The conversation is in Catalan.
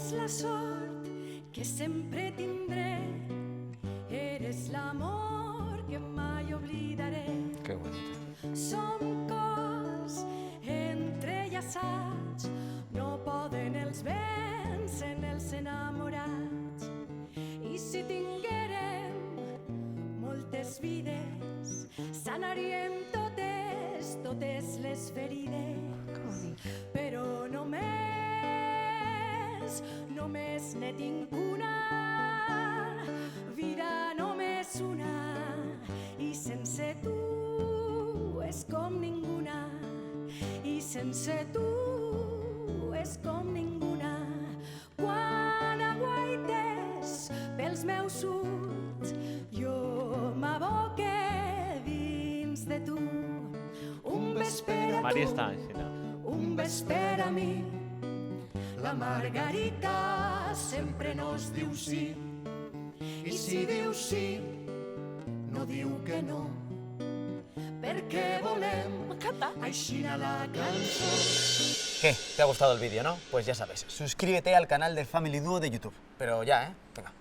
Eres la sort que sempre tindré, eres l'amor que mai oblidaré. Qué bonito. Som cors entrellaçats, no poden els vents en els enamorats. I si tinguérem moltes vides, sanaríem totes, totes les ferides. Però només ne tinc una, vida només una, i sense tu és com ninguna, i sense tu és com ninguna. Quan aguaites pels meus ulls, jo m'aboque dins de tu. Un vespre a María tu, está així, no? un vespre a mi, la Margarita sempre nos diu sí, i si diu sí, no diu que no, perquè volem aixina la cançó. ¿Qué? ¿Te ha gustado el vídeo, no? Pues ya sabes, suscríbete al canal de Family Duo de YouTube. Pero ya, ¿eh? Venga.